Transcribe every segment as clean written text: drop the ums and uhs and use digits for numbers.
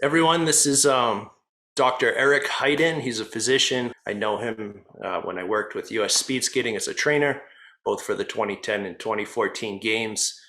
Everyone, this is Dr. Eric Heiden. He's a physician. I know him when I worked with US Speedskating as a trainer, both for the 2010 and 2014 games.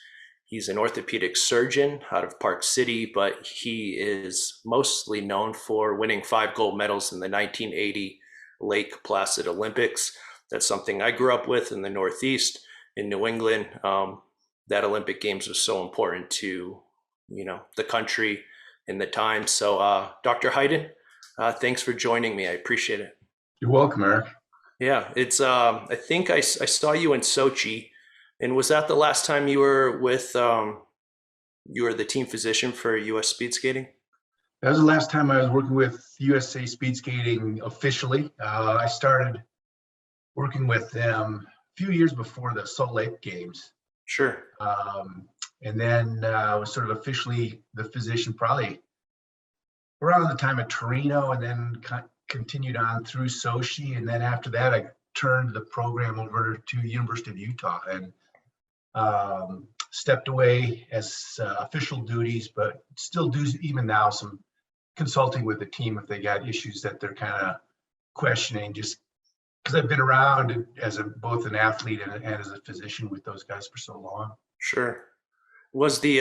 He's an orthopedic surgeon out of Park City, but he is mostly known for winning 5 gold medals in the 1980 Lake Placid Olympics. That's something I grew up with in the Northeast, in New England. That Olympic Games was so important to, the country in the time. So Dr. Heiden, thanks for joining me. I appreciate it. You're welcome, Eric. Yeah, it's I think I saw you in Sochi, and was that the last time you were with you were the team physician for US Speed Skating? That was the last time I was working with USA Speedskating officially. I started working with them a few years before the Salt Lake Games. Sure. And then I was sort of officially the physician probably around the time of Torino, and then continued on through Sochi. And then after that, I turned the program over to the University of Utah and stepped away as official duties, but still do even now some consulting with the team if they got issues that they're kind of questioning, just because I've been around as both an athlete and as a physician with those guys for so long. Sure. Was the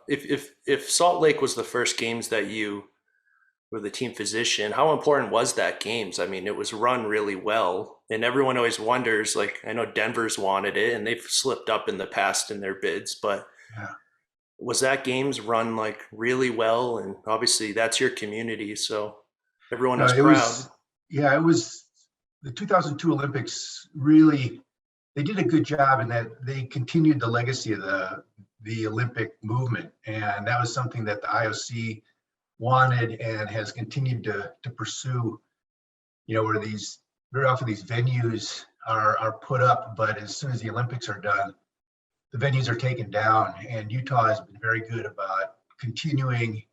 if Salt Lake was the first games that you were the team physician, how important was that games? I mean, it was run really well, and everyone always wonders, like, I know Denver's wanted it and they've slipped up in the past in their bids, but Yeah. was that games run like really well? And obviously that's your community, so everyone was proud. It was the 2002 Olympics. Really, they did a good job in that they continued the legacy of the Olympic movement, and that was something that the IOC wanted and has continued to pursue. Where these very often these venues are put up, but as soon as the Olympics are done, the venues are taken down. And Utah has been very good about continuing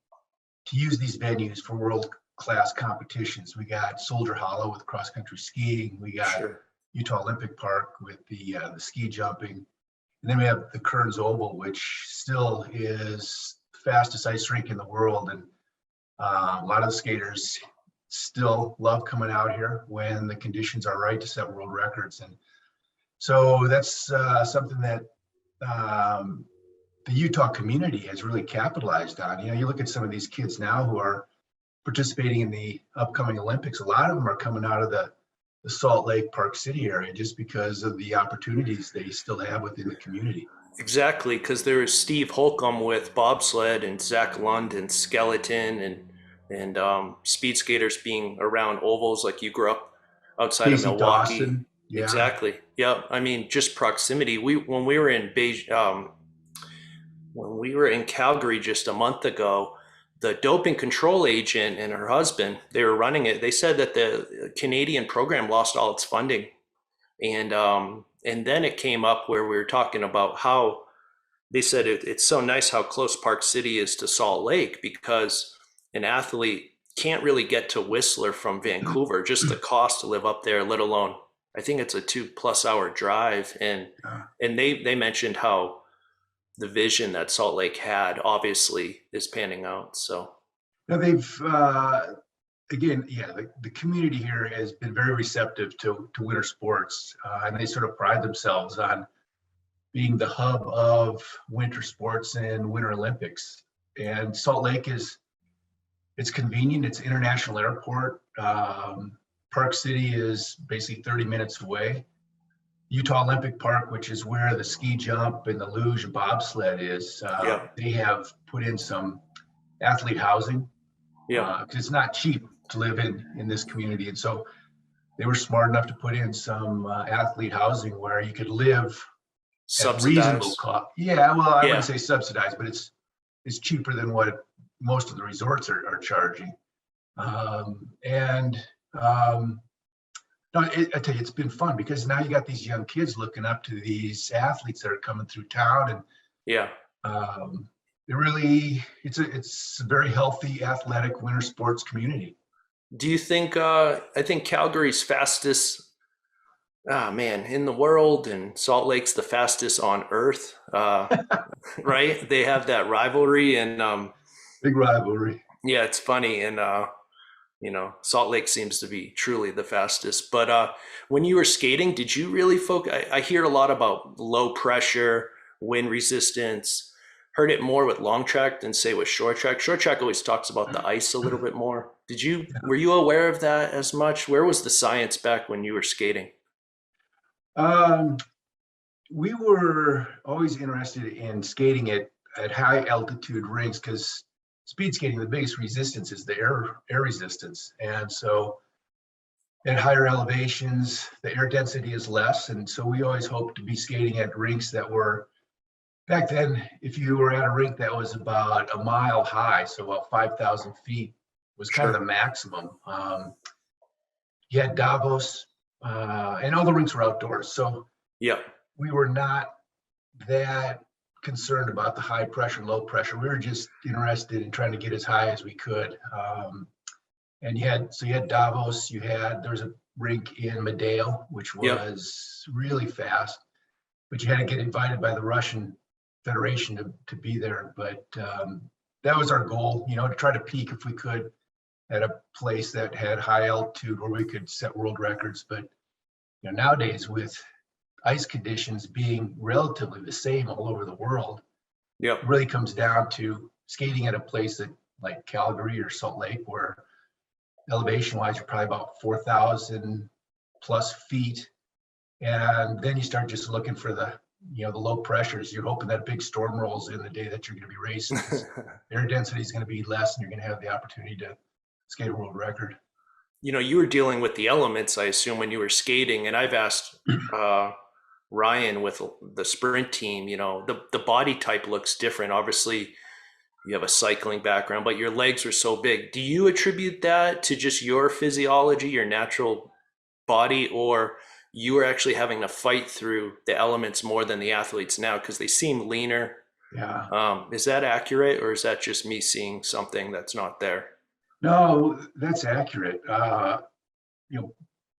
to use these venues for world-class competitions. We got Soldier Hollow with cross-country skiing. We got Sure. Utah Olympic Park with the ski jumping. And then we have the Kearns Oval, which still is the fastest ice rink in the world. And a lot of the skaters still love coming out here when the conditions are right to set world records. And so that's something that the Utah community has really capitalized on. You look at some of these kids now who are participating in the upcoming Olympics. A lot of them are coming out of the Salt Lake, Park City area just because of the opportunities they still have within the community. Exactly, because there was Steve Holcomb with bobsled and Zach Lund and skeleton and speed skaters being around ovals, like you grew up outside of Casey Milwaukee. Dawson, yeah. Exactly. Yeah. I mean, just proximity. When we were in when we were in Calgary just a month ago, the doping control agent and her husband, they were running it. They said that the Canadian program lost all its funding, and then it came up where we were talking about how they said it's so nice how close Park City is to Salt Lake, because an athlete can't really get to Whistler from Vancouver, just the cost to live up there, let alone, I think it's a 2+ hour drive. And they mentioned how the vision that Salt Lake had obviously is panning out. So now they've again, the community here has been very receptive to winter sports, and they sort of pride themselves on being the hub of winter sports and Winter Olympics. And Salt Lake it's convenient. It's an international airport. Park City is basically 30 minutes away. Utah Olympic Park, which is where the ski jump and the luge and bobsled is, they have put in some athlete housing. yeah, Because it's not cheap to live in this community. And so they were smart enough to put in some athlete housing where you could live at reasonable subsidized. cost. Yeah, well, I Yeah, wouldn't say subsidized, but it's cheaper than what most of the resorts are charging. No, I tell you, it's been fun because now you got these young kids looking up to these athletes that are coming through town, and yeah. it's a very healthy, athletic winter sports community. Do you think I think Calgary's fastest, man, in the world, and Salt Lake's the fastest on earth, right? They have that rivalry, and Big rivalry. Yeah, it's funny. And, Salt Lake seems to be truly the fastest. But when you were skating, did you really focus? I hear a lot about low pressure, wind resistance. Heard it more with long track than say with short track. Short track always talks about the ice a little bit more. Were you aware of that as much? Where was the science back when you were skating? Um, we were always interested in skating at high altitude rinks because speed skating, the biggest resistance is the air resistance. And so at higher elevations, the air density is less. And so we always hoped to be skating at rinks that were, back then, if you were at a rink that was about a mile high, so about 5,000 feet was kind of the Sure. maximum. You had Davos, and all the rinks were outdoors. So Yeah. we were not that concerned about the high pressure, low pressure. We were just interested in trying to get as high as we could. And you had Davos, there was a rink in Medeio, which Yep. was really fast, but you had to get invited by the Russian Federation to be there. But that was our goal, to try to peak if we could at a place that had high altitude where we could set world records. But nowadays with ice conditions being relatively the same all over the world, Yep. it really comes down to skating at a place like Calgary or Salt Lake, where elevation wise, you're probably about 4,000 plus feet. And then you start just looking for the low pressures. You're hoping that a big storm rolls in the day that you're going to be racing. Air density is going to be less and you're going to have the opportunity to skate a world record. You were dealing with the elements, I assume, when you were skating. And I've asked uh, Ryan with the sprint team, the body type looks different. Obviously, you have a cycling background, but your legs are so big. Do you attribute that to just your physiology, your natural body, or you are actually having to fight through the elements more than the athletes now because they seem leaner? Yeah. Is that accurate, or is that just me seeing something that's not there? No, that's accurate.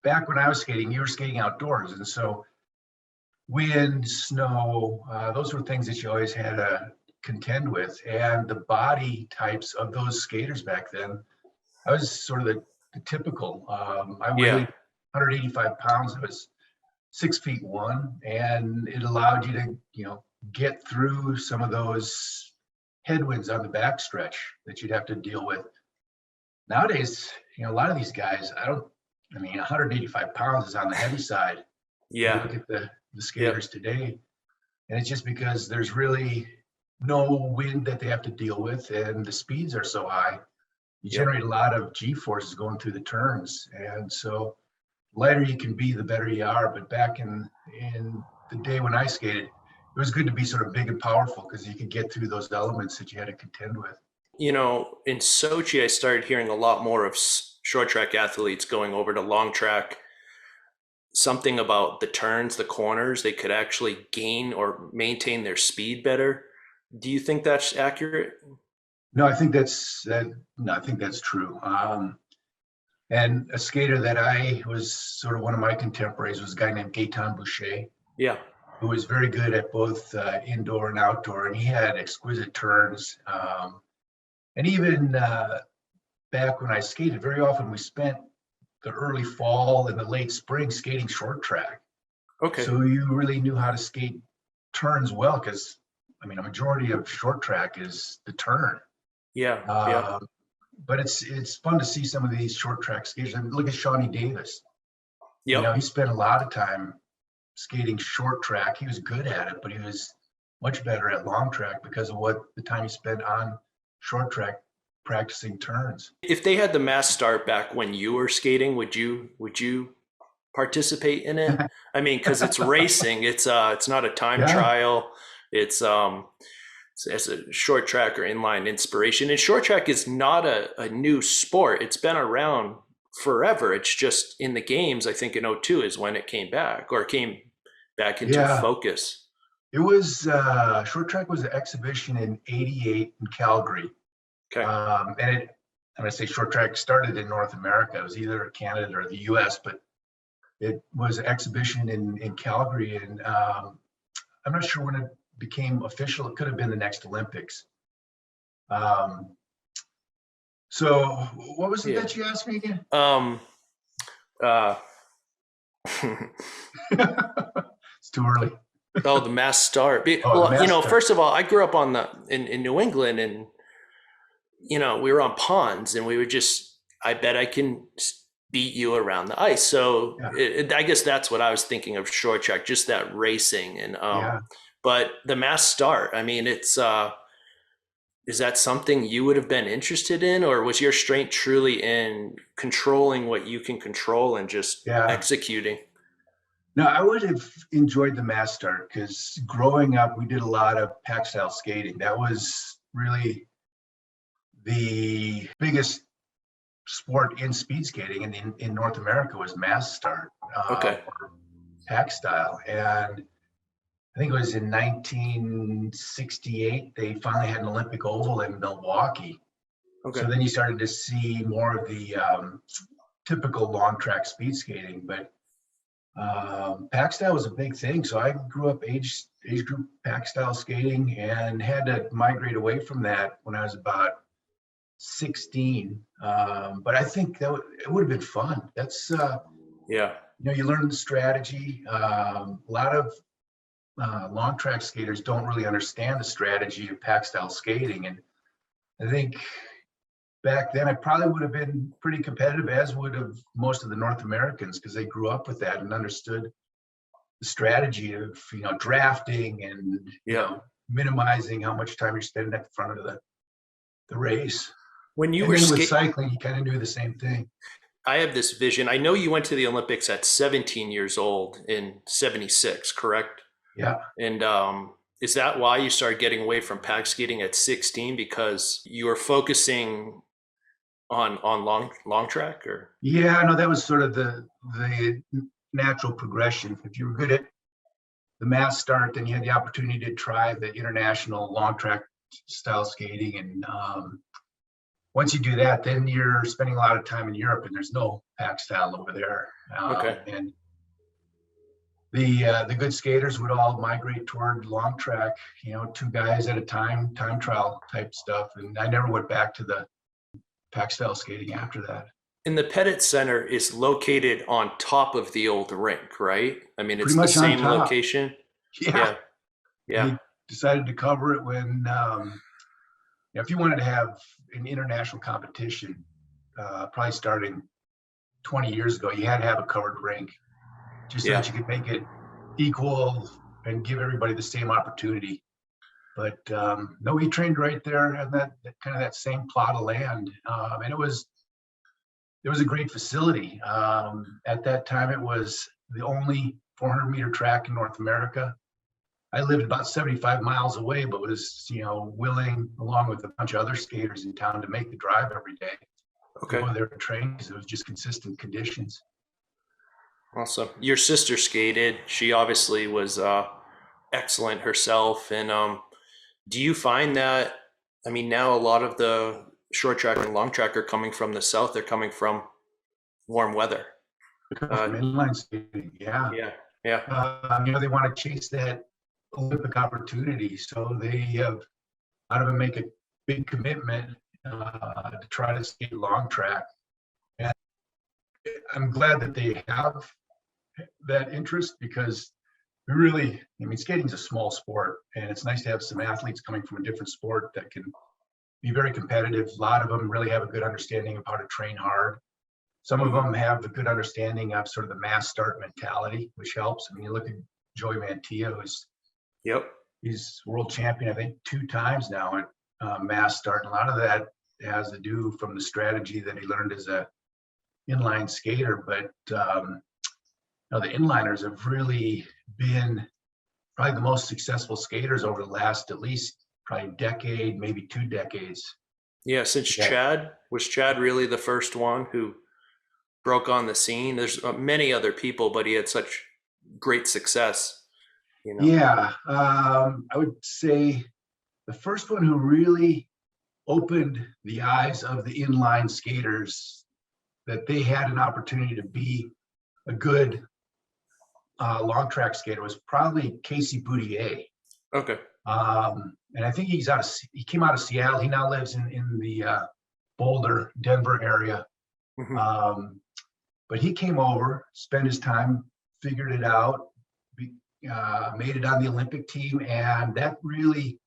Back when I was skating, you were skating outdoors. And so wind, snow, those were things that you always had to contend with. And the body types of those skaters back then, I was sort of the typical. I Yeah. weighed 185 pounds. I was 6'1", and it allowed you to, get through some of those headwinds on the backstretch that you'd have to deal with. Nowadays, a lot of these guys, 185 pounds is on the heavy side. You Yeah. look at the Yep. skaters today, and it's just because there's really no wind that they have to deal with, and the speeds are so high. You Yep. generate a lot of G forces going through the turns, and so the lighter you can be, the better you are. But back in the day when I skated, it was good to be sort of big and powerful because you could get through those elements that you had to contend with. In Sochi, I started hearing a lot more of short track athletes going over to long track. Something about the turns, the corners, they could actually gain or maintain their speed better. Do you think that's accurate? No, I think that's that. No, I think that's true. And a skater that I was sort of one of my contemporaries was a guy named Gaetan Boucher, Yeah. who was very good at both indoor and outdoor, and he had exquisite turns. And even back when I skated, very often we spent the early fall and the late spring skating short track. Okay. So you really knew how to skate turns well, because a majority of short track is the turn. Yeah. Yeah. Um, but it's fun to see some of these short track skaters. Look at Shawnee Davis. He Yep. spent a lot of time skating short track. He was good at it, but he was much better at long track because of the time he spent on short track practicing turns. If they had the mass start back when you were skating, would you participate in it? I mean, because it's racing. It's not a time Yeah, trial. It's as a short track or inline inspiration. And short track is not a new sport. It's been around forever. It's just in the games, I think in '02 is when it came back or came back into yeah. focus. It was short track was an exhibition in '88 in Calgary. Okay. And I'm going to say short track started in North America. It was either Canada or the US, but it was an exhibition in Calgary. And I'm not sure when it became official. It could have been the next Olympics. Um, So what was it Yeah. that you asked me again? Uh, It's too early. oh, the mass start. Oh, the Well, mass start. first of all, I grew up in New England, and we were on ponds, and we would just, I bet I can beat you around the ice. So Yeah, I guess that's what I was thinking of short track, just that racing. And yeah. but the mass start, I mean, it's is that something you would have been interested in, or was your strength truly in controlling what you can control and just Yeah. executing? No, I would have enjoyed the mass start because growing up, we did a lot of pack style skating. That was really the biggest sport in speed skating in North America was mass start, Okay. or pack style. And I think it was in 1968, they finally had an Olympic oval in Milwaukee. Okay. So then you started to see more of the typical long track speed skating, but pack style was a big thing. So I grew up age group pack style skating and had to migrate away from that when I was about 16. But I think it would have been fun. That's Yeah. you learn the strategy. A lot of long track skaters don't really understand the strategy of pack style skating, and I think back then I probably would have been pretty competitive, as would have most of the North Americans, because they grew up with that and understood the strategy of drafting and Yeah. minimizing how much time you're spending at the front of the race. When you And were then with cycling, you kind of do the same thing. I have this vision. I know you went to the Olympics at 17 years old in 76, correct? Yeah. And is that why you started getting away from pack skating at 16, because you were focusing on long track? Or Yeah, no, that was sort of the natural progression. If you were good at the mass start, then you had the opportunity to try the international long track style skating. And once you do that, then you're spending a lot of time in Europe, and there's no pack style over there. Okay. And the good skaters would all migrate toward long track, 2 guys at a time trial type stuff. And I never went back to the pack style skating after that. And the Petit Center is located on top of the old rink, right? I mean, it's Pretty the much on same top. location. Yeah. Yeah. Yeah. They decided to cover it when, if you wanted to have an international competition, probably starting 20 years ago, you had to have a covered rink just so Yeah. that you could make it equal and give everybody the same opportunity. But no, we trained right there on that kind of that same plot of land, and it was a great facility. At that time, it was the only 400-meter track in North America. I lived about 75 miles away, but was willing, along with a bunch of other skaters in town, to make the drive every day. Okay. Go there to train because it was just consistent conditions. Awesome. Your sister skated. She obviously was excellent herself. And do you find that, I mean, now a lot of the short track and long track are coming from the south. They're coming from warm weather. From inline skating, yeah. Yeah. Yeah. They want to chase that Olympic opportunity, so they have out of it make a big commitment to try to skate long track. And I'm glad that they have that interest, because skating's a small sport, and it's nice to have some athletes coming from a different sport that can be very competitive. A lot of them really have a good understanding of how to train hard. Some of them have a good understanding of sort of the mass start mentality, which helps. I mean, you look at Joey Mantilla, he's world champion, I think, 2 times now at mass start. And a lot of that has to do from the strategy that he learned as a inline skater. But the inliners have really been probably the most successful skaters over the last at least probably decade, maybe 2 decades. Yeah. Since Chad, was Chad really the first one who broke on the scene? There's many other people, but he had such great success. Yeah, I would say the first one who really opened the eyes of the inline skaters that they had an opportunity to be a good long track skater was probably Casey Boudier. Okay. And I think he came out of Seattle. He now lives in the Boulder, Denver area. Mhm. But he came over, spent his time, figured it out, made it on the Olympic team, and that really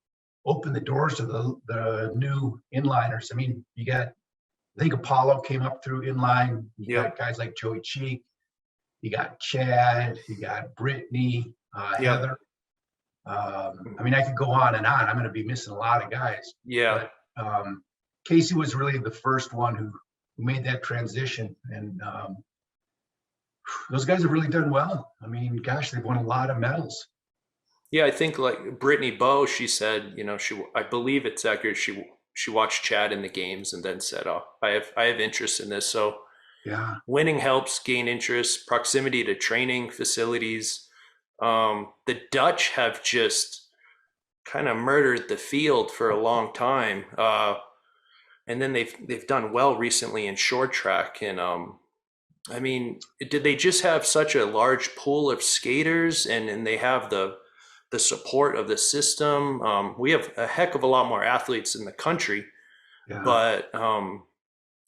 opened the doors to the new inliners. I mean, you got, I think Apollo came up through inline. You got Yep. guys like Joey Cheek, you got Chad, you got Brittany, Yep. Heather. I mean, I could go on and on. I'm going to be missing a lot of guys. Yeah. But Casey was really the first one who made that transition. And those guys have really done well. I mean, gosh, they've won a lot of medals. Yeah, I think like Brittany Bowe, she said, you know, I believe it's accurate. She watched Chad in the games and then said, "Oh, I have interest in this." So Yeah. winning helps gain interest, proximity to training facilities. The Dutch have just kind of murdered the field for a long time, and then they've done well recently in short track. And I mean, did they just have such a large pool of skaters, and they have the support of the system? We have a heck of a lot more athletes in the country, Yeah. but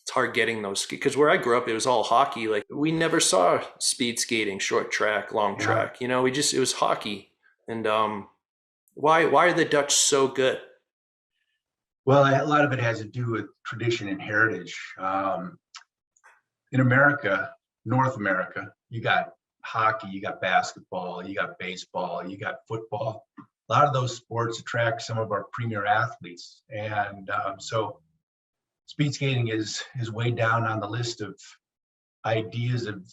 it's hard getting those, because where I grew up, it was all hockey. Like, we never saw speed skating, short track, long Yeah. track. You know, it was hockey. And why are the Dutch so good? Well, a lot of it has to do with tradition and heritage. In America, North America, you got hockey, you got basketball, you got baseball, you got football. A lot of those sports attract some of our premier athletes. And so speed skating is way down on the list of ideas of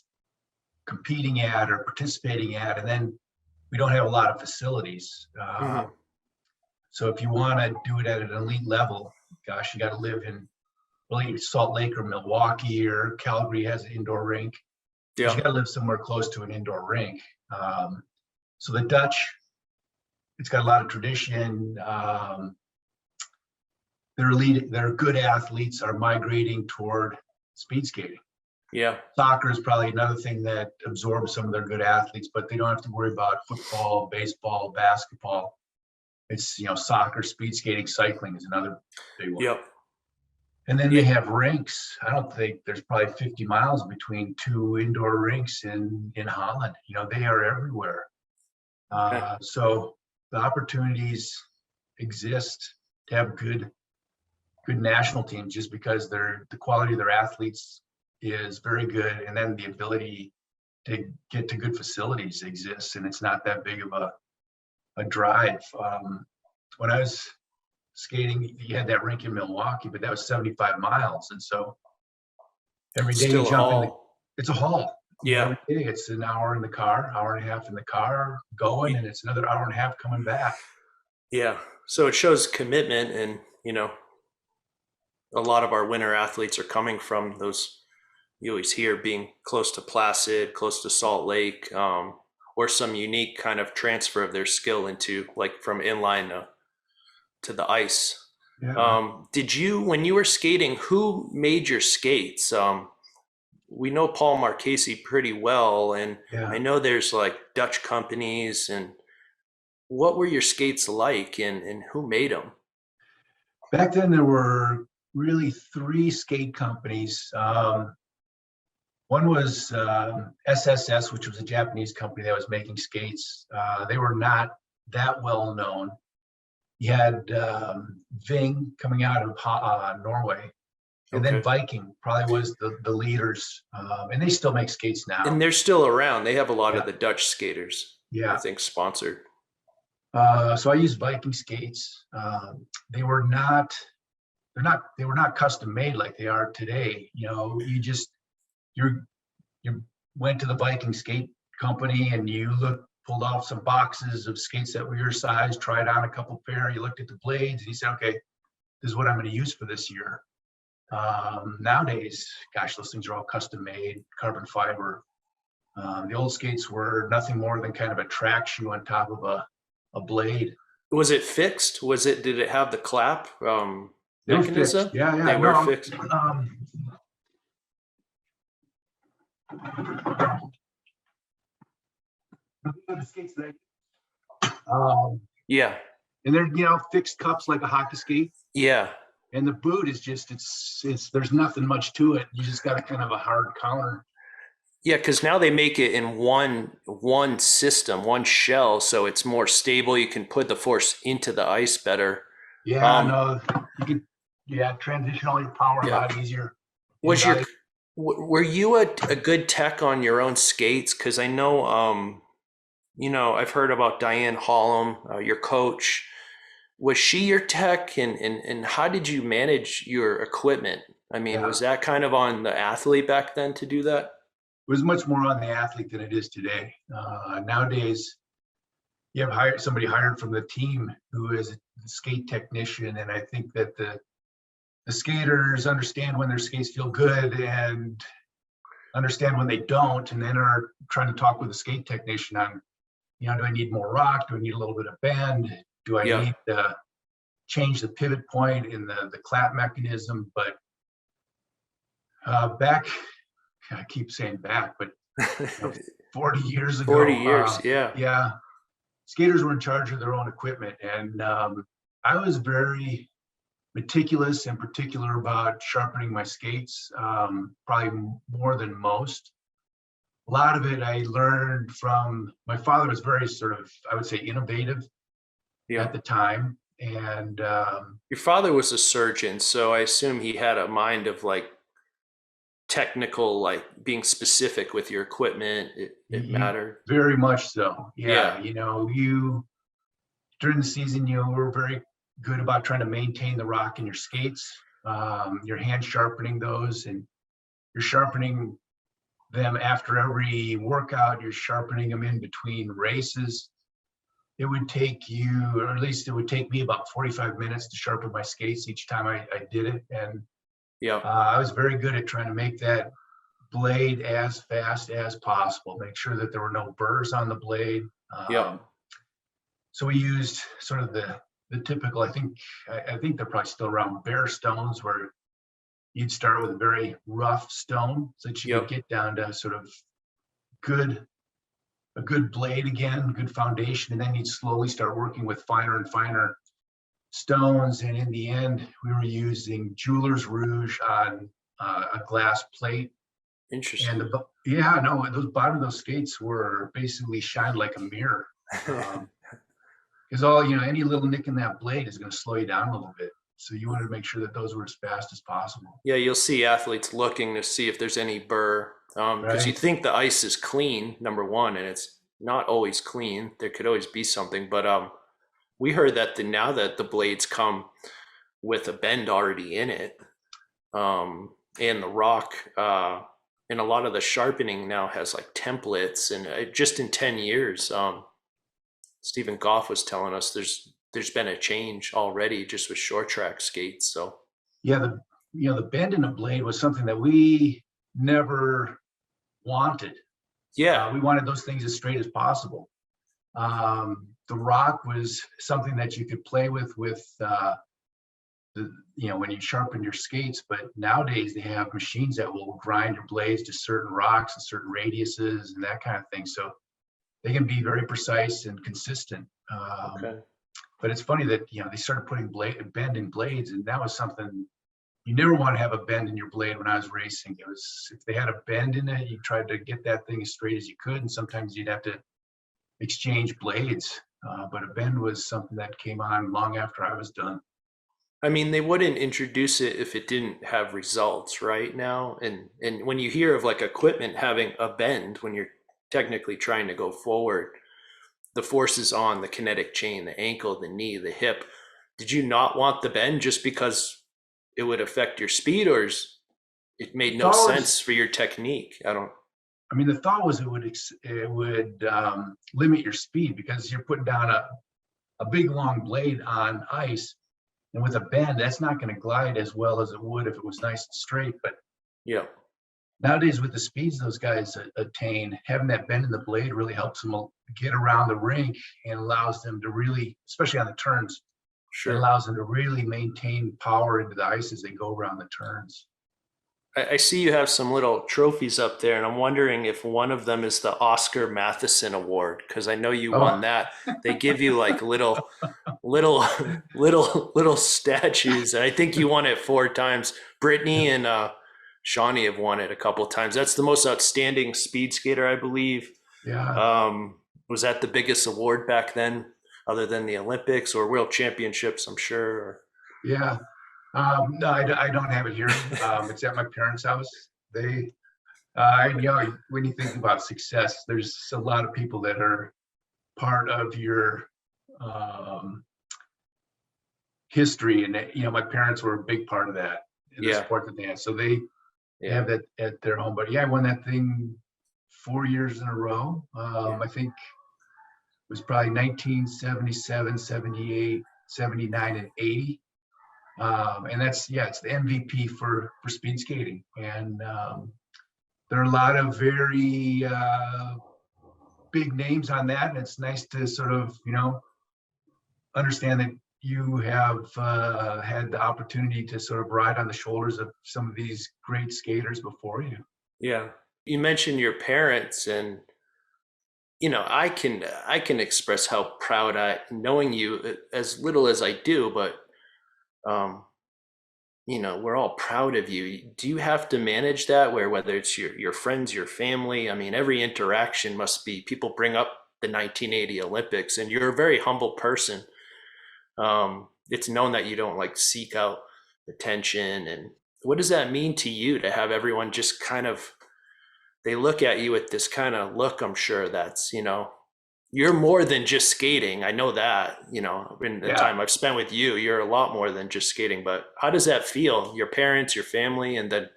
competing at or participating at. And then we don't have a lot of facilities. Mhm. So if you want to do it at an elite level, gosh, you got to live in really Salt Lake or Milwaukee, or Calgary has an indoor rink. But Yeah. you got to live somewhere close to an indoor rink. So the Dutch, it's got a lot of tradition. Their good athletes are migrating toward speed skating. Yeah. Soccer is probably another thing that absorbs some of their good athletes, but they don't have to worry about football, baseball, basketball. It's, you know, soccer, speed skating, cycling is another big one. Yep. And then Yeah. they have rinks. I don't think there's probably 50 miles between two indoor rinks in Holland. You know, they are everywhere. Okay. So the opportunities exist to have good national teams, just because the quality of their athletes is very good, and then the ability to get to good facilities exists, and it's not that big of a drive. When I was skating, you had that rink in Milwaukee, but that was 75 miles, and so every day Still you a jump in haul. it's a haul. Yeah. Every day it's an hour in the car, hour and a half in the car going, and it's another hour and a half coming back. Yeah. So it shows commitment, and, you know, a lot of our winter athletes are coming from those, you always hear, being close to Placid, close to Salt Lake, or some unique kind of transfer of their skill into, like, from inline to the ice. Yeah. Did you, when you were skating, who made your skates? We know Paul Marchese pretty well, and I Yeah. know there's like Dutch companies. And what were your skates like, and who made them? Back then there were really three skate companies. One was SSS, which was a Japanese company that was making skates. They were not that well known. You had Ving coming out of Norway, and then Okay. Viking probably was the leaders, and they still make skates now. And they're still around. They have a lot Yeah. of the Dutch skaters, I Yeah. think, sponsored. So I used Viking skates. They were not custom made like they are today. You know, you went to the Viking skate company and you pulled off some boxes of skates that were your size, tried on a couple pair, you looked at the blades and you said, okay, this is what I'm going to use for this year. Nowadays, gosh, those things are all custom made, carbon fiber. The old skates were nothing more than kind of a track shoe on top of a blade. Was it fixed? Did it have the clap They were mechanism? fixed. Yeah. They were fixed. The skates that Yeah. and they're, you know, fixed cups like a hockey skate. Yeah. And the boot is just, it's there's nothing much to it. You just got a kind of a hard counter. Yeah, because now they make it in one system, one shell, so it's more stable. You can put the force into the ice better. Yeah, no, you can, yeah, transition all your power a Yeah. lot easier. Was your were you a good tech on your own skates? Because I know, I've heard about Diane Hollum, your coach. Was she your tech, and how did you manage your equipment? I mean, Yeah, was that kind of on the athlete back then to do that? it was much more on the athlete than it is today. Nowadays, you have somebody hired from the team who is a skate technician, and I think that the skaters understand when their skates feel good and understand when they don't, and then are trying to talk with the skate technician on, do I need more rock? Do I need a little bit of bend? Do I Yeah. need to change the pivot point in the clap mechanism? But back, I keep saying back, but 40 years ago, 40 years, yeah. yeah, skaters were in charge of their own equipment, and I was very meticulous and particular about sharpening my skates, probably more than most. A lot of it I learned from my father. Was very sort of, I would say, innovative Yeah. at the time. And Your father was a surgeon, so I assume he had a mind of like technical, like being specific with your equipment. It mattered. very much so. Yeah, Yeah. you during the season, you were very good about trying to maintain the rock in your skates. Your hand sharpening those, and you're sharpening them after every workout. You're sharpening them in between races. It would take you, or at least it would take me, about 45 minutes to sharpen my skates each time I did it. And Yeah. I was very good at trying to make that blade as fast as possible, make sure that there were no burrs on the blade. Yeah. So we used sort of the typical, I think they're probably still around, bare stones, where you'd start with a very rough stone so that you could get down to sort of a good blade again, good foundation, and then you'd slowly start working with finer and finer stones. And in the end, we were using jeweler's rouge on a glass plate. Interesting. And those bottom of those skates were basically shined like a mirror. Because any little nick in that blade is going to slow you down a little bit. So you wanted to make sure that those were as fast as possible. Yeah, you'll see athletes looking to see if there's any burr, because you think the ice is clean, number one, and it's not always clean. There could always be something, but we heard that now that the blades come with a bend already in it, and the rock, and a lot of the sharpening now has like templates, and just in 10 years, Stephen Goff was telling us there's been a change already just with short track skates. So yeah, the bend in a blade was something that we never wanted. yeah, we wanted those things as straight as possible. The rock was something that you could play with when you sharpen your skates. But nowadays they have machines that will grind your blades to certain rocks and certain radiuses and that kind of thing. So they can be very precise and consistent. okay. But it's funny that they started putting bend in blades, and that was something you never want to have a bend in your blade. When I was racing, it was, if they had a bend in it, you tried to get that thing as straight as you could, and sometimes you'd have to exchange blades. But a bend was something that came on long after I was done. I mean, they wouldn't introduce it if it didn't have results right now. And when you hear of like equipment having a bend when you're technically trying to go forward, the force is on the kinetic chain, the ankle, the knee, the hip. Did you not want the bend just because it would affect your speed, or it made no sense for your technique? I mean, the thought was it would limit your speed, because you're putting down a big long blade on ice, and with a bend, that's not going to glide as well as it would if it was nice and straight. But yeah, nowadays, with the speeds those guys attain, having that bend in the blade really helps them get around the rink, and allows them to really, especially on the turns, sure. it allows them to really maintain power into the ice as they go around the turns. I see you have some little trophies up there, and I'm wondering if one of them is the Oscar Mathisen Award, because I know you won Oh, that. They give you like little, little statues, and I think you won it 4 times. Brittany and Shawnee have won it a couple times. That's the most outstanding speed skater, I believe. yeah, Was that the biggest award back then, other than the Olympics or World Championships? I'm sure. yeah. No, I don't have it here. It's at my parents' house. They, when you think about success, there's a lot of people that are part of your um, history, and my parents were a big part of that in the Yeah, sport that they had. So they yeah, have that at their home. But yeah, I won that thing 4 years in a row. yeah, I think it was probably 1977, 78, 79, and 80. And that's, yeah, it's the MVP for speed skating. And there are a lot of very big names on that. And it's nice to sort of, understand that you have had the opportunity to sort of ride on the shoulders of some of these great skaters before you. yeah. You mentioned your parents, and I can express how proud knowing you as little as I do, but um, we're all proud of you. Do you have to manage that, where whether it's your friends, your family? I mean, every interaction must be people bring up the 1980 Olympics, and you're a very humble person. It's known that you don't like seek out attention, and what does that mean to you to have everyone just kind of they look at you with this kind of look? I'm sure that's you're more than just skating. I know that, in the Yeah. time I've spent with you, you're a lot more than just skating. But how does that feel? Your parents, your family, and then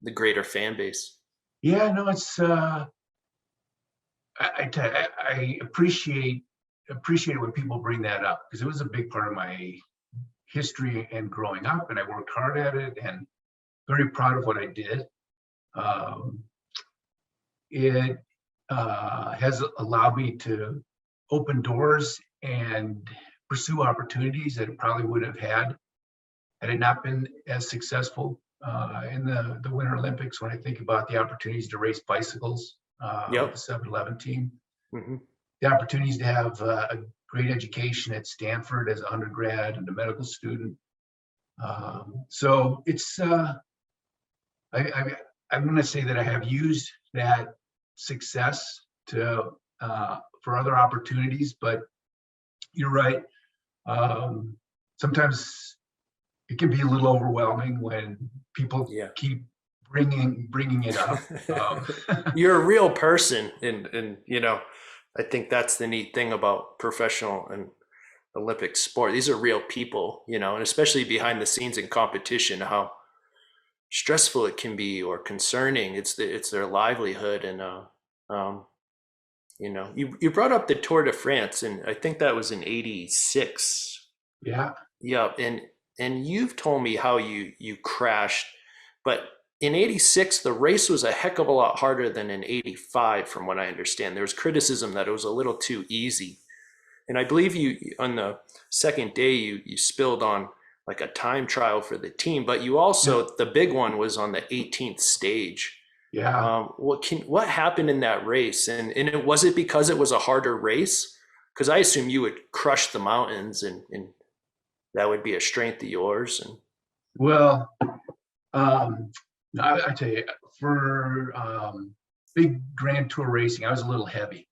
the greater fan base? Yeah, no, it's I appreciate when people bring that up, because it was a big part of my history and growing up, and I worked hard at it and very proud of what I did. Um, it has allowed me to open doors and pursue opportunities that I probably would have had it not been as successful in the Winter Olympics. When I think about the opportunities to race bicycles with Yep. the 7-Eleven team, Hmm. the opportunities to have a great education at Stanford as an undergrad and a medical student. So it's I'm going to say that I have used that success to for other opportunities, but you're right. Sometimes it can be a little overwhelming when people Yeah. keep bringing it up. You're a real person, and I think that's the neat thing about professional and Olympic sport. These are real people, and especially behind the scenes in competition, how stressful it can be or concerning. It's their livelihood, and um, you brought up the Tour de France, and I think that was in '86. Yeah, Yeah, and you've told me how you crashed, but in '86 the race was a heck of a lot harder than in '85, from what I understand. There was criticism that it was a little too easy, and I believe you on the second day you spilled on like a time trial for the team, but you yeah, also the big one was on the 18th stage. yeah. What happened in that race, and was it because it was a harder race? Because I assume you would crush the mountains, and that would be a strength of yours. And Well, I tell you, for big Grand Tour racing, I was a little heavy.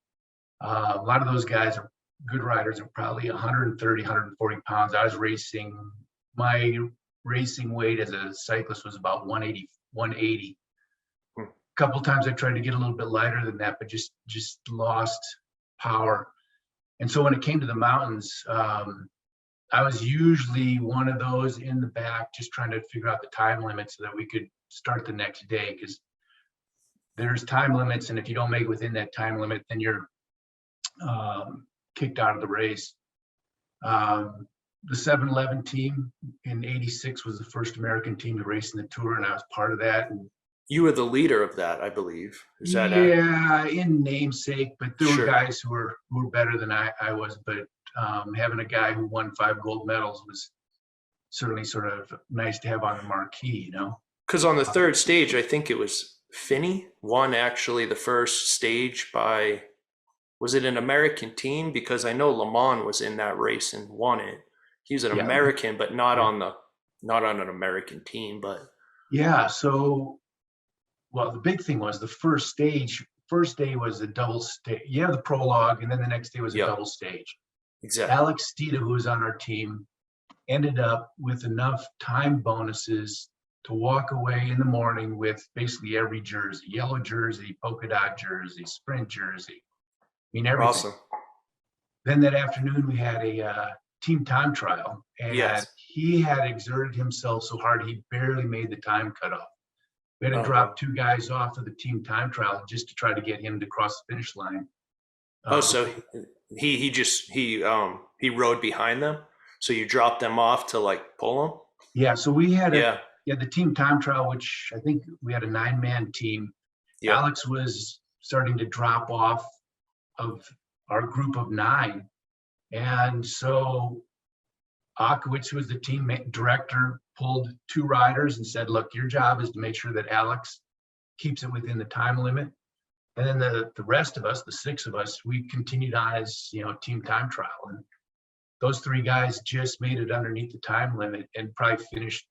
A lot of those guys are good riders, are probably 130, 140 pounds. I was racing, my racing weight as a cyclist was about 180, 180. hmm, A couple times I tried to get a little bit lighter than that, but just lost power. And so when it came to the mountains, I was usually one of those in the back, just trying to figure out the time limit so that we could start the next day, because there's time limits, and if you don't make it within that time limit, then you're kicked out of the race. The 7-Eleven team in '86 was the first American team to race in the Tour, and I was part of that. And you were the leader of that, I believe. Is that yeah, in namesake, but there were sure? guys who were better than I was. But having a guy who won 5 gold medals was certainly sort of nice to have on the marquee, Because on the third stage, I think it was Finney won actually the first stage by, was it an American team? Because I know Lamont was in that race and won it. He's an Yeah, American, but not yeah, on the not on an American team. But yeah. So, well, the big thing was the first stage. First day was a double stage. You have the prologue, and then the next day was a yeah, double stage. exactly. Alex Steeda, who was on our team, ended up with enough time bonuses to walk away in the morning with basically every jersey, yellow jersey, polka dot jersey, sprint jersey. I mean, everything. Awesome. Then that afternoon, we had a team time trial, and Yes. he had exerted himself so hard he barely made the time cutoff. We had to Uh-huh. drop 2 guys off of the team time trial just to try to get him to cross the finish line. Oh, so Before, he rode behind them. So you dropped them off to like pull them. yeah, so we had Yeah. the team time trial, which I think we had a 9-man team. Yeah. Alex was starting to drop off of our group of 9, and so Akowitz, who was the team director, pulled 2 riders and said, "Look, your job is to make sure that Alex keeps it within the time limit." And then the rest of us, the 6 of us, we continued on as team time trial, and those 3 guys just made it underneath the time limit and probably finished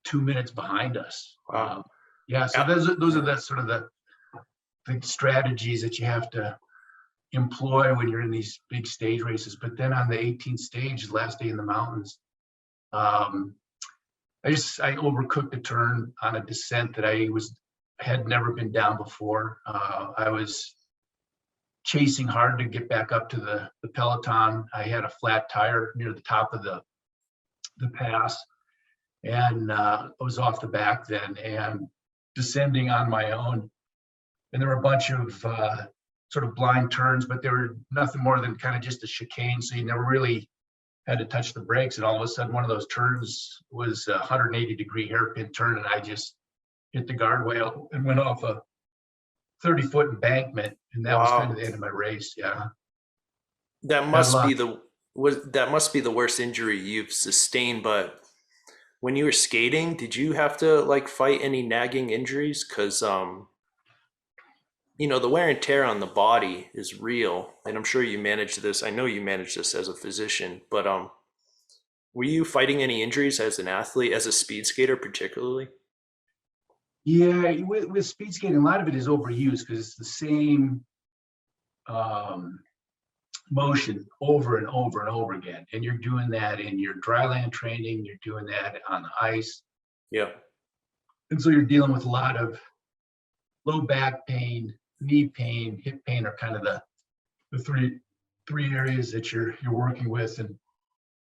2 minutes behind us. Wow. Yeah, so those are the sort of the strategies that you have to employ when you're in these big stage races. But then on the 18th stage, last day in the mountains, um, I overcooked a turn on a descent that I had never been down before. I was chasing hard to get back up to the peloton. I had a flat tire near the top of the pass, and I was off the back then and descending on my own. And there were a bunch of sort of blind turns, but they were nothing more than kind of just a chicane, so you never really had to touch the brakes. And all of a sudden, one of those turns was a 180-degree hairpin turn, and I just hit the guardrail and went off a 30-foot embankment, and that was kind of Wow. the end of my race. Yeah, That bad must be luck. the worst injury you've sustained. But when you were skating, did you have to like fight any nagging injuries? Because the wear and tear on the body is real, and I'm sure you managed this. I know you managed this as a physician, but were you fighting any injuries as an athlete, as a speed skater, particularly? Yeah, with speed skating, a lot of it is overused because it's the same um, motion over and over and over again. And you're doing that in your dryland training, you're doing that on the ice. Yeah. And so you're dealing with a lot of low back pain, knee pain, hip pain are kind of the three areas that you're working with. And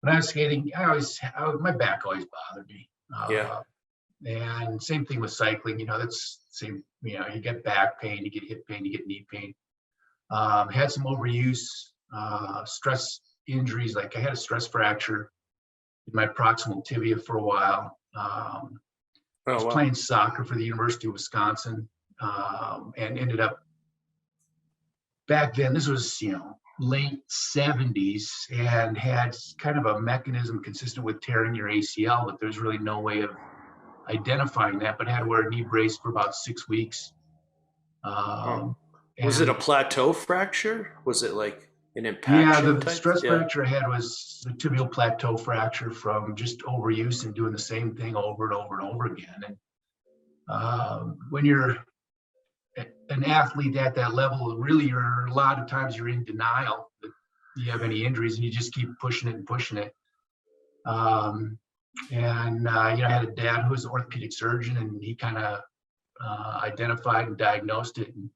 when I was skating, my back always bothered me. Yeah. And same thing with cycling, that's same, you get back pain, you get hip pain, you get knee pain. Had some overuse, stress injuries. Like I had a stress fracture in my proximal tibia for a while. I was Oh wow. playing soccer for the University of Wisconsin, and ended up back then, this was, late 70s, and had kind of a mechanism consistent with tearing your ACL, but there's really no way of identifying that, but had to wear a knee brace for about 6 weeks. Huh. Um, Was it a and plateau fracture? Was it like an yeah, impaction the type? stress Yeah. fracture I had was the tibial plateau fracture from just overuse and doing the same thing over and over and over again. And when you're an athlete at that level, really, a lot of times you're in denial that you have any injuries, and you just keep pushing it and pushing it. I had a dad who was an orthopedic surgeon, and he kind of identified and diagnosed it. And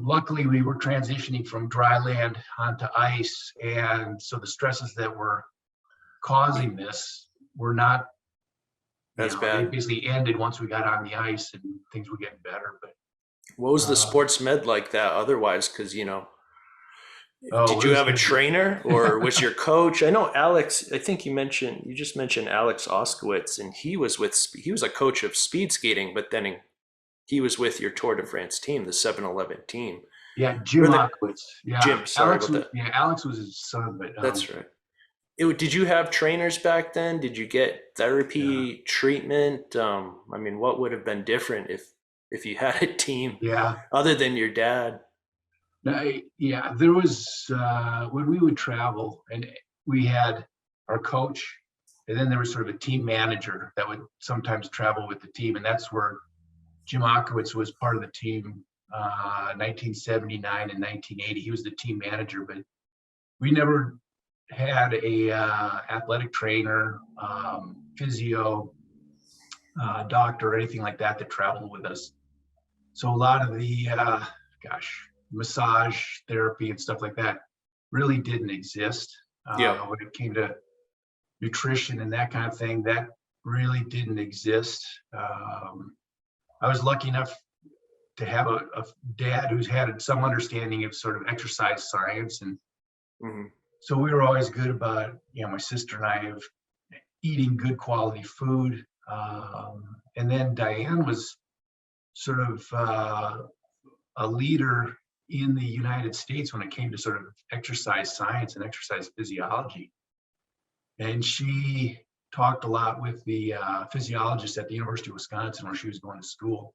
luckily, we were transitioning from dry land onto ice, and so the stresses that were causing this were not, That's they bad. basically ended once we got on the ice and things were getting better. But What was the uh, sports med like that otherwise? Because, oh, did it you was have a it was trainer or was your coach? I know Alex, I think you just mentioned Alex Oskowitz, and he was a coach of speed skating, but then he was with your Tour de France team, the 7-Eleven team. Yeah, Jim Or the Ockowitz. Yeah, Jim, sorry about that. Alex was his son, but That's right. Did you have trainers back then? Did you get Yeah. therapy, treatment? I mean, what would have been different if you had a team Yeah. other than your dad? No, yeah, there was when we would travel, and we had our coach, and then there was sort of a team manager that would sometimes travel with the team, and that's where Jim Akowitz was part of the team, 1979 and 1980. He was the team manager, but we never had a athletic trainer, physio, doctor, or anything like that that traveled with us. So a lot of the massage therapy and stuff like that really didn't exist Yeah. when it came to nutrition and that kind of thing. That really didn't exist. I was lucky enough to have a dad who's had some understanding of sort of exercise science, and Hmm. so we were always good about, my sister and I, of eating good quality food. And then Diane was sort of a leader in the United States when it came to sort of exercise science and exercise physiology. And she talked a lot with the physiologists at the University of Wisconsin where she was going to school,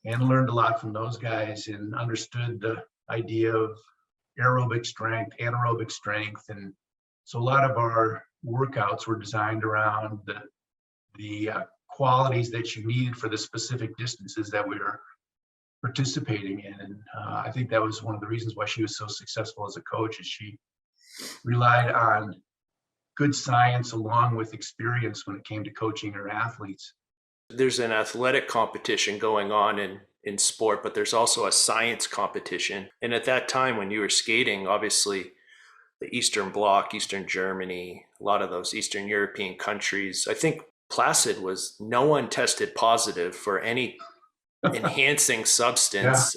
and learned a lot from those guys and understood the idea of aerobic strength, anaerobic strength. And so a lot of our workouts were designed around the qualities that you needed for the specific distances that we were participating in. And I think that was one of the reasons why she was so successful as a coach, is she relied on good science along with experience when it came to coaching her athletes. There's an athletic competition going on in sport, but there's also a science competition. And at that time when you were skating, obviously the Eastern Bloc, Eastern Germany, a lot of those Eastern European countries, I think Placid was, no one tested positive for any enhancing Yeah, substance.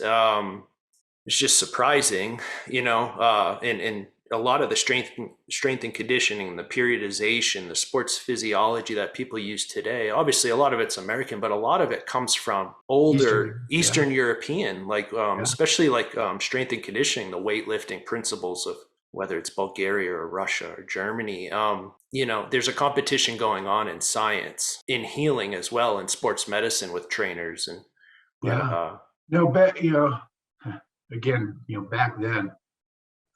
It's just surprising, and a lot of the strength and conditioning, the periodization, the sports physiology that people use today. Obviously, a lot of it's American, but a lot of it comes from older Yeah, Eastern European, like yeah, especially like strength and conditioning, the weightlifting principles of whether it's Bulgaria or Russia or Germany. There's a competition going on in science, in healing as well, in sports medicine with trainers and yeah. uh, No, but again, back then,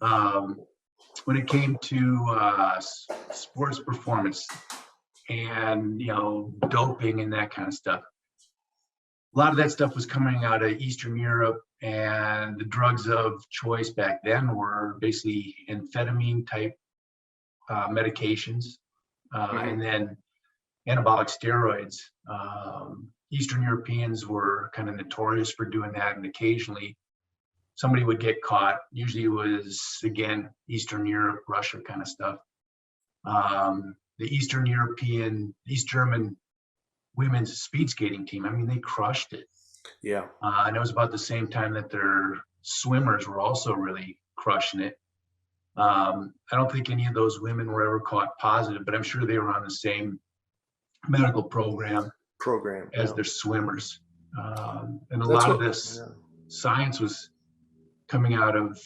um, when it came to sports performance and doping and that kind of stuff, a lot of that stuff was coming out of Eastern Europe, and the drugs of choice back then were basically amphetamine type medications, and mhm. then anabolic steroids. Eastern Europeans were kind of notorious for doing that, and occasionally somebody would get caught. Usually it was, again, Eastern Europe, Russia kind of stuff. The East German women's speed skating team, I mean, they crushed it. Yeah. And it was about the same time that their swimmers were also really crushing it. I don't think any of those women were ever caught positive, but I'm sure they were on the same medical program Program. as Yeah. their swimmers. And a That's lot of what, this yeah. science was coming out of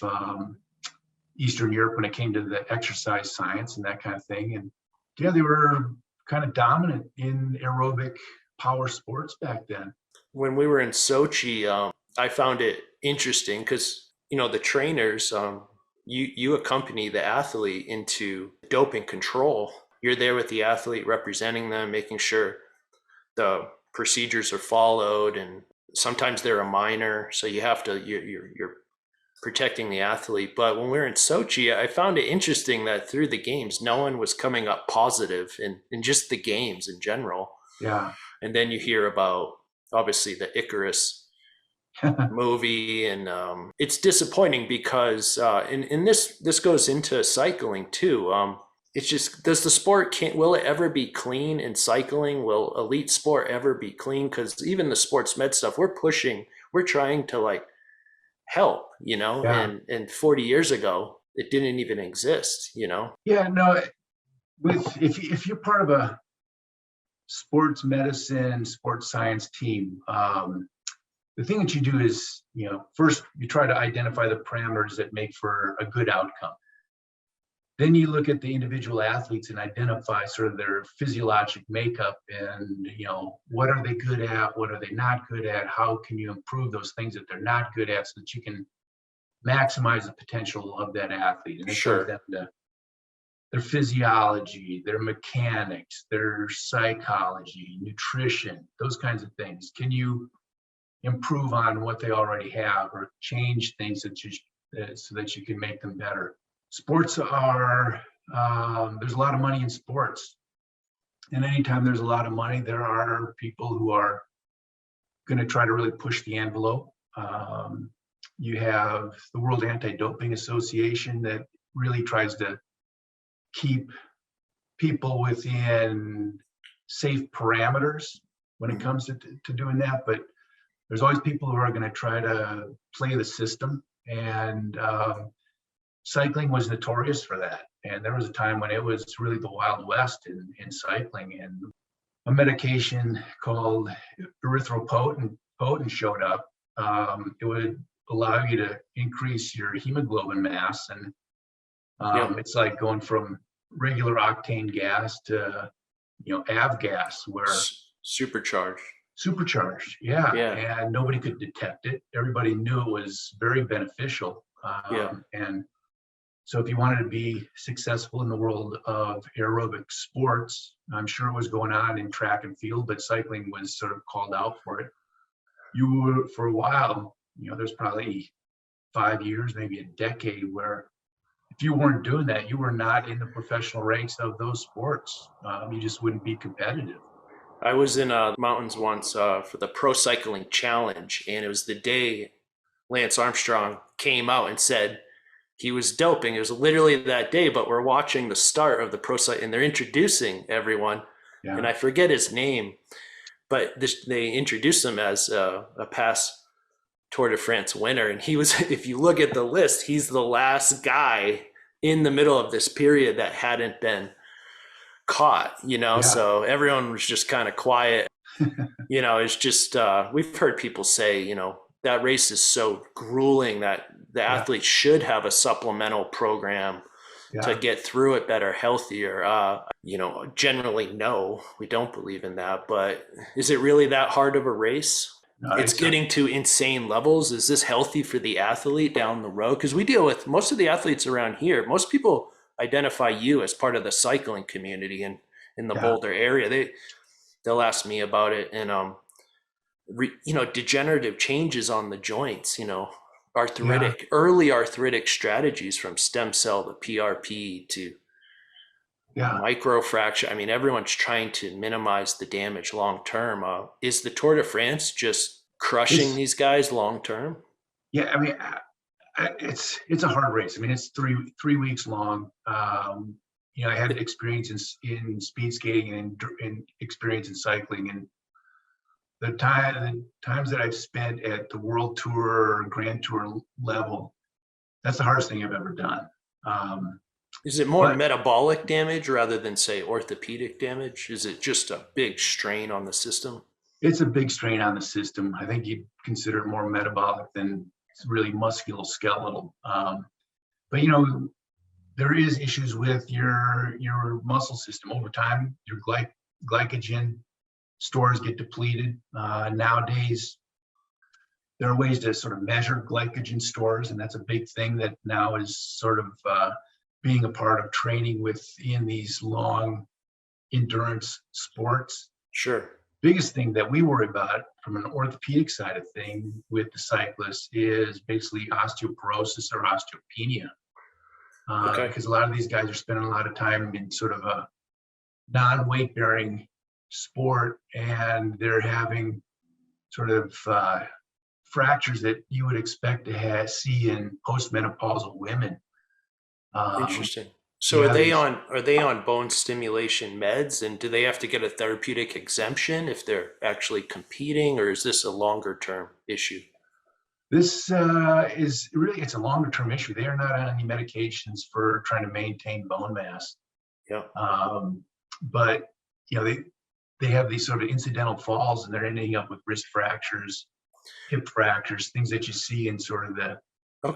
Eastern Europe when it came to the exercise science and that kind of thing. And yeah, they were kind of dominant in aerobic power sports back then. When we were in Sochi, I found it interesting because, the trainers, you accompany the athlete into doping control. You're there with the athlete, representing them, making sure the procedures are followed, and sometimes they're a minor, so you have to, you're protecting the athlete. But when we were in Sochi, I found it interesting that through the games, no one was coming up positive in just the games in general. Yeah. And then you hear about obviously the Icarus movie, and it's disappointing because and this goes into cycling too. It's just, does the sport, can't, will it ever be clean in cycling? Will elite sport ever be clean? Because even the sports med stuff we're trying to like help, Yeah. and 40 years ago it didn't even exist. Yeah. No, if you're part of a sports medicine, sports science team, the thing that you do is, first you try to identify the parameters that make for a good outcome. Then you look at the individual athletes and identify sort of their physiologic makeup and, what are they good at? What are they not good at? How can you improve those things that they're not good at so that you can maximize the potential of that athlete? And it comes down to their physiology, their mechanics, their psychology, nutrition, those kinds of things. Can you improve on what they already have or change things so that you can make them better? Sports are, there's a lot of money in sports. And anytime there's a lot of money, there are people who are going to try to really push the envelope. You have the World Anti-Doping Association that really tries to keep people within safe parameters when it comes to doing that. But there's always people who are going to try to play the system. And cycling was notorious for that. And there was a time when it was really the Wild West in cycling. And a medication called erythropoietin showed up. It would allow you to increase your hemoglobin mass. And it's like going from regular octane gas to, avgas, where supercharged. Yeah. And nobody could detect it. Everybody knew it was very beneficial. And so if you wanted to be successful in the world of aerobic sports, I'm sure it was going on in track and field, but cycling was sort of called out for it. You were, for a while, there's probably 5 years, maybe a decade, where if you weren't doing that, you were not in the professional ranks of those sports. You just wouldn't be competitive. I was in mountains once for the Pro Cycling Challenge, and it was the day Lance Armstrong came out and said he was doping. It was literally that day, but we're watching the start of the Pro Cycling, and they're introducing everyone, and I forget his name, but they introduced him as a past Tour de France winner, and he was, if you look at the list, he's the last guy in the middle of this period that hadn't been caught, so everyone was just kind of quiet. It's just we've heard people say, that race is so grueling that the athletes should have a supplemental program to get through it better, healthier. Generally, no, we don't believe in that, but is it really that hard of a race? No, it's getting to insane levels. Is this healthy for the athlete down the road? Because we deal with most of the athletes around here. Most people identify you as part of the cycling community in the Boulder area. They'll ask me about it, and degenerative changes on the joints, early arthritic strategies, from stem cell to PRP to microfracture. I mean, everyone's trying to minimize the damage long term. Is the Tour de France just crushing these guys long term? Yeah, I mean, it's a hard race. I mean, it's three weeks long. I had experience in speed skating and experience in cycling, and the times that I've spent at the World Tour, Grand Tour level, that's the hardest thing I've ever done. Is it more metabolic damage rather than, say, orthopedic damage? Is it just a big strain on the system? It's a big strain on the system. I think you'd consider it more metabolic than really musculoskeletal. But there is issues with your muscle system over time. Your glycogen stores get depleted. Nowadays, there are ways to sort of measure glycogen stores, and that's a big thing that now is sort of being a part of training within these long endurance sports. Sure. Biggest thing that we worry about from an orthopedic side of thing with the cyclists is basically osteoporosis or osteopenia. Because a lot of these guys are spending a lot of time in sort of a non-weight bearing sport, and they're having sort of fractures that you would expect to see in postmenopausal women. Interesting. So are they on bone stimulation meds, and do they have to get a therapeutic exemption if they're actually competing, or is this a longer term issue? This is really, it's a longer term issue. They are not on any medications for trying to maintain bone mass. Yeah. But they have these sort of incidental falls, and they're ending up with wrist fractures, hip fractures, things that you see in sort of the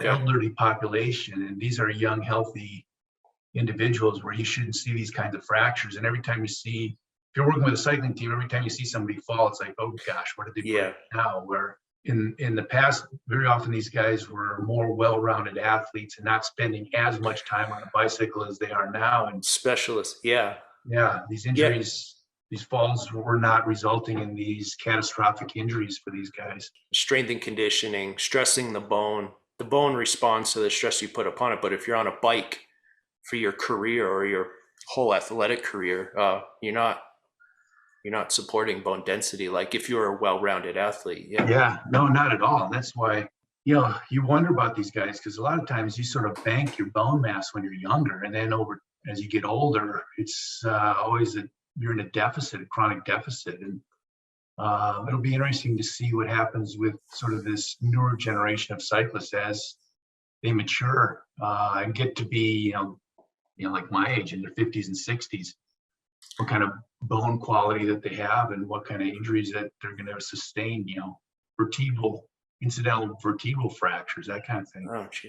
elderly population. And these are young, healthy individuals where you shouldn't see these kinds of fractures. And every time you see, if you're working with a cycling team, every time you see somebody fall, it's like, oh gosh, what did they Yeah. break now? Where in the past, very often these guys were more well-rounded athletes and not spending as much time on a bicycle as they are now. And Specialists. Yeah. yeah, these injuries, these falls were not resulting in these catastrophic injuries for these guys. Strength and conditioning, stressing the bone. The bone responds to the stress you put upon it. But if you're on a bike for your career or your whole athletic career, you're not supporting bone density like if you're a well-rounded athlete. Yeah, no, not at all. And that's why, you know, you wonder about these guys, because a lot of times you sort of bank your bone mass when you're younger, and then as you get older, it's always you're in a deficit, a chronic deficit. And it'll be interesting to see what happens with sort of this newer generation of cyclists as they mature and get to be, like my age, in their 50s and 60s, what kind of bone quality that they have and what kind of injuries that they're going to sustain, incidental vertebral fractures, that kind of thing. Oh, geez.